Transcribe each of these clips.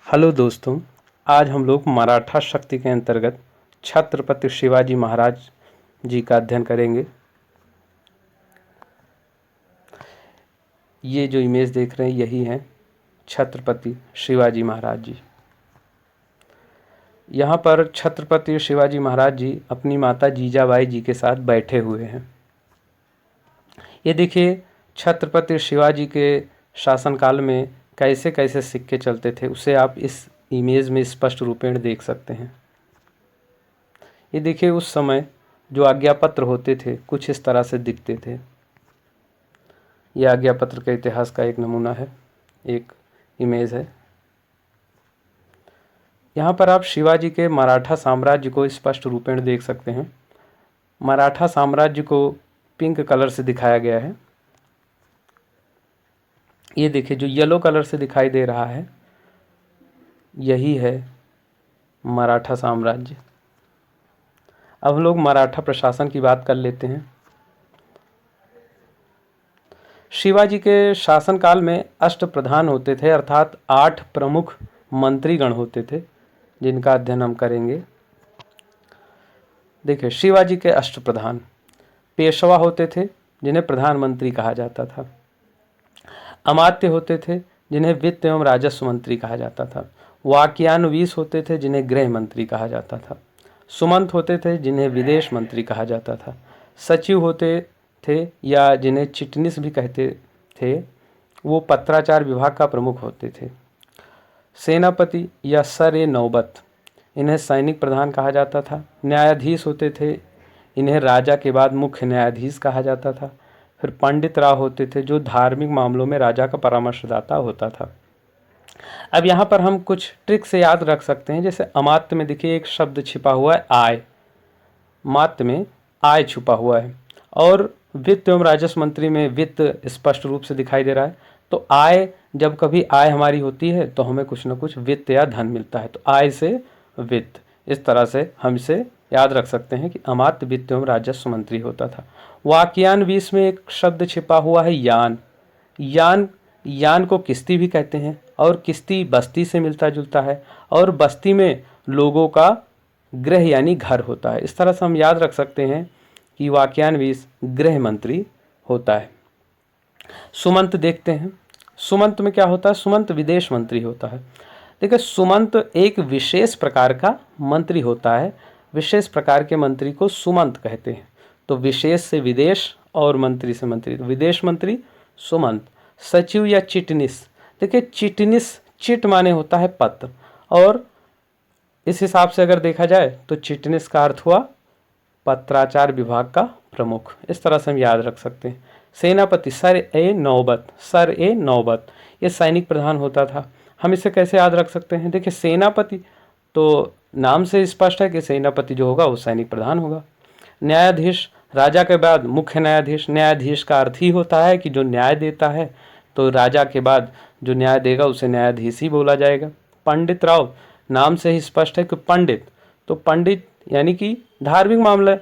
Hello दोस्तों, आज हम लोग मराठा शक्ति के अंतर्गत छत्रपति शिवाजी महाराज जी का अध्ययन करेंगे। ये जो इमेज देख रहे हैं यही हैं छत्रपति शिवाजी महाराज जी। यहाँ पर छत्रपति शिवाजी महाराज जी अपनी माता जीजाबाई जी के साथ बैठे हुए हैं। ये देखिए छत्रपति शिवाजी के शासनकाल में कैसे कैसे सिक्के चलते थे, उसे आप इस इमेज में स्पष्ट रूपेण देख सकते हैं। ये देखिए उस समय जो आज्ञापत्र होते थे कुछ इस तरह से दिखते थे। यह आज्ञापत्र के इतिहास का एक नमूना है, एक इमेज है। यहाँ पर आप शिवाजी के मराठा साम्राज्य को स्पष्ट रूपेण देख सकते हैं। मराठा साम्राज्य को पिंक कलर से दिखाया गया है। ये देखिए जो येलो कलर से दिखाई दे रहा है यही है मराठा साम्राज्य। अब हम लोग मराठा प्रशासन की बात कर लेते हैं। शिवाजी के शासनकाल में अष्टप्रधान होते थे, अर्थात 8 प्रमुख मंत्रीगण होते थे जिनका अध्ययन हम करेंगे। देखिए शिवाजी के अष्टप्रधान पेशवा होते थे जिन्हें प्रधानमंत्री कहा जाता था। अमात्य होते थे जिन्हें वित्त एवं राजस्व मंत्री कहा जाता था। वाक्यानुवीस होते थे जिन्हें गृह मंत्री कहा जाता था। सुमंत होते थे जिन्हें विदेश मंत्री कहा जाता था। सचिव होते थे या जिन्हें चिटनिस भी कहते थे, वो पत्राचार विभाग का प्रमुख होते थे। सेनापति या सर ए नौबत, इन्हें सैनिक प्रधान कहा जाता था। न्यायाधीश होते थे, इन्हें राजा के बाद मुख्य न्यायाधीश कहा जाता था। फिर पंडित राव होते थे जो धार्मिक मामलों में राजा का परामर्शदाता होता था। अब यहाँ पर हम कुछ ट्रिक से याद रख सकते हैं। जैसे अमात्य में देखिए एक शब्द छिपा हुआ है आय, मात्य में आय छुपा हुआ है, और वित्त एवं राजस्व मंत्री में वित्त स्पष्ट रूप से दिखाई दे रहा है। तो आय, जब कभी आय हमारी होती है तो हमें कुछ न कुछ वित्त या धन मिलता है, तो आय से वित्त, इस तरह से हम इसे याद रख सकते हैं कि अमात्य वित्त एवं राजस्व मंत्री होता था। वाक्यान्वीस में एक शब्द छिपा हुआ है यान। यान को किश्ती भी कहते हैं, और किश्ती बस्ती से मिलता जुलता है, और बस्ती में लोगों का गृह यानी घर होता है। इस तरह से हम याद रख सकते हैं कि वाक्यान्वीस गृह मंत्री होता है। सुमंत देखते हैं, सुमंत में क्या होता है? सुमंत विदेश मंत्री होता है। देखिए सुमंत एक विशेष प्रकार का मंत्री होता है। विशेष प्रकार के मंत्री को सुमंत कहते हैं। तो विशेष से विदेश और मंत्री से मंत्री, तो विदेश मंत्री सुमंत। सचिव या चिटनिस, देखिए चिटनिस, चिट माने होता है पत्र, और इस हिसाब से अगर देखा जाए तो चिटनिस का अर्थ हुआ पत्राचार विभाग का प्रमुख। इस तरह से हम याद रख सकते हैं। सेनापति सर ए नौबत, सर ए नौबत, ये सैनिक प्रधान होता था। हम इसे कैसे याद रख सकते हैं? देखिए सेनापति तो नाम से स्पष्ट है कि सेनापति जो होगा वो सैनिक प्रधान होगा। न्यायाधीश, राजा के बाद मुख्य न्यायाधीश। न्यायाधीश का अर्थ ही होता है कि जो न्याय देता है, तो राजा के बाद जो न्याय देगा उसे न्यायाधीश ही बोला जाएगा। पंडित राव, नाम से ही स्पष्ट है कि पंडित, तो पंडित यानी कि धार्मिक मामले,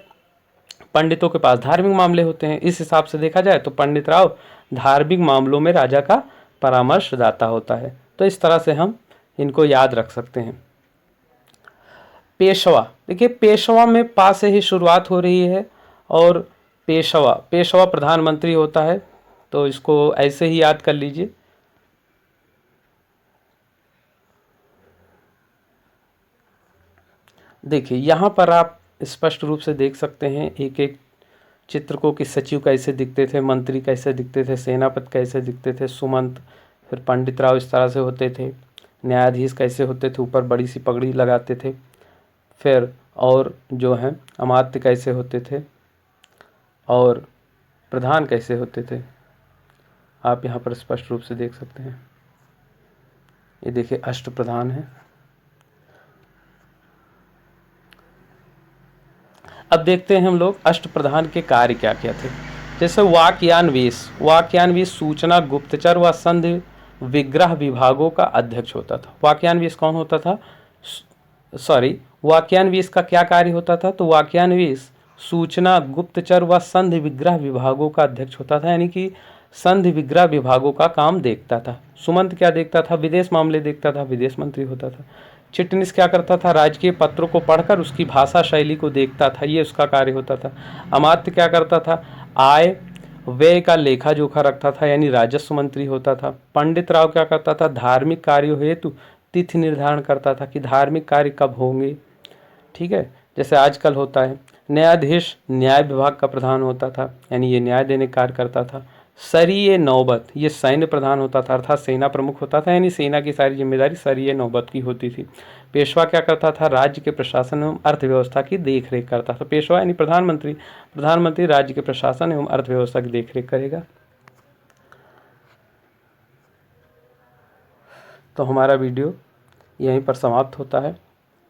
पंडितों के पास धार्मिक मामले होते हैं। इस हिसाब से देखा जाए तो पंडित राव धार्मिक मामलों में राजा का परामर्शदाता होता है। तो इस तरह से हम इनको याद रख सकते हैं। पेशवा, देखिए पेशवा में पा से ही शुरुआत हो रही है, और पेशवा प्रधानमंत्री होता है, तो इसको ऐसे ही याद कर लीजिए। देखिए यहाँ पर आप स्पष्ट रूप से देख सकते हैं एक एक चित्र को कि सचिव कैसे दिखते थे, मंत्री कैसे दिखते थे, सेनापति कैसे दिखते थे, सुमंत, फिर पंडित राव इस तरह से होते थे, न्यायाधीश कैसे होते थे, ऊपर बड़ी सी पगड़ी लगाते थे, फिर और जो हैं अमात्य कैसे होते थे, और प्रधान कैसे होते थे, आप यहाँ पर स्पष्ट रूप से देख सकते हैं। ये देखिए अष्टप्रधान है। अब देखते हैं हम लोग अष्टप्रधान के कार्य क्या क्या थे। जैसे वाक्यान्वीस सूचना, गुप्तचर व संधि विग्रह विभागों का अध्यक्ष होता था। वाक्यान्वीस कौन होता था? वाक्यान्वीस का क्या कार्य होता था? तो वाक्यान्वीस सूचना, गुप्तचर व संधि विग्रह विभागों का अध्यक्ष होता था, यानी कि संधि विग्रह विभागों का काम देखता था। सुमंत क्या देखता था? विदेश मामले देखता था, विदेश मंत्री होता था। चिटनिस क्या करता था? राजकीय पत्रों को पढ़कर उसकी भाषा शैली को देखता था, ये उसका कार्य होता था। अमात्य क्या करता था? आय व्यय का लेखा जोखा रखता था, यानी राजस्व मंत्री होता था। पंडित राव क्या करता था? धार्मिक कार्यों हेतु तिथि निर्धारण करता था कि धार्मिक कार्य कब होंगे, ठीक है, जैसे आजकल होता है। न्यायाधीश न्याय विभाग का प्रधान होता था, यानी ये न्याय देने कार्य करता था। सरीय नौबत ये सैन्य प्रधान होता था, अर्थात सेना प्रमुख होता था, यानी सेना की सारी जिम्मेदारी सरीय नौबत की होती थी। पेशवा क्या करता था? राज्य के प्रशासन एवं अर्थव्यवस्था की देखरेख करता था। पेशवा यानी प्रधानमंत्री, प्रधानमंत्री राज्य के प्रशासन एवं अर्थव्यवस्था की देखरेख करेगा। तो हमारा वीडियो यहीं पर समाप्त होता है।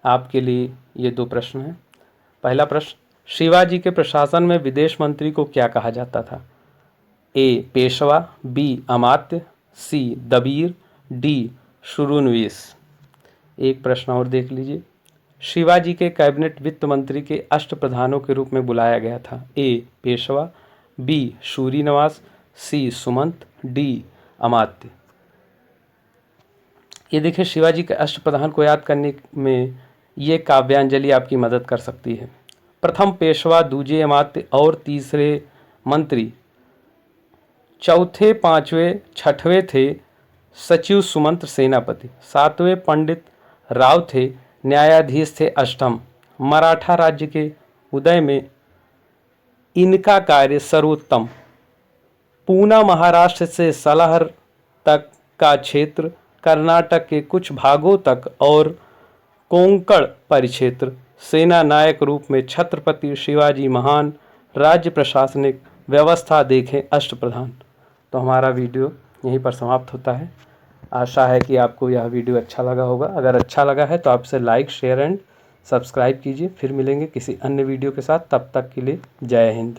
आपके लिए ये 2 प्रश्न हैं। पहला प्रश्न, शिवाजी के प्रशासन में विदेश मंत्री को क्या कहा जाता था? ए पेशवा, बी अमात्य, सी दबीर, डी शुरूनवीस। एक प्रश्न और देख लीजिए। शिवाजी के कैबिनेट वित्त मंत्री के अष्टप्रधानों के रूप में बुलाया गया था। ए पेशवा, बी शूरीनवास, सी सुमंत, डी अमात्य। ये देखिए, शिवाजी के अष्टप्रधान को याद करने में ये काव्यांजलि आपकी मदद कर सकती है। प्रथम पेशवा, दूजे अमात्य और तीसरे मंत्री, चौथे पांचवें छठवें थे सचिव सुमंत सेनापति, सातवें पंडित राव थे, न्यायाधीश थे अष्टम। मराठा राज्य के उदय में इनका कार्य सर्वोत्तम। पूना महाराष्ट्र से सलहर तक का क्षेत्र, कर्नाटक के कुछ भागों तक और कोंकण परिक्षेत्र, सेना नायक रूप में छत्रपति शिवाजी महान, राज्य प्रशासनिक व्यवस्था देखें अष्टप्रधान। तो हमारा वीडियो यहीं पर समाप्त होता है। आशा है कि आपको यह वीडियो अच्छा लगा होगा। अगर अच्छा लगा है तो आपसे लाइक, शेयर एंड सब्सक्राइब कीजिए। फिर मिलेंगे किसी अन्य वीडियो के साथ, तब तक के लिए जय हिंद।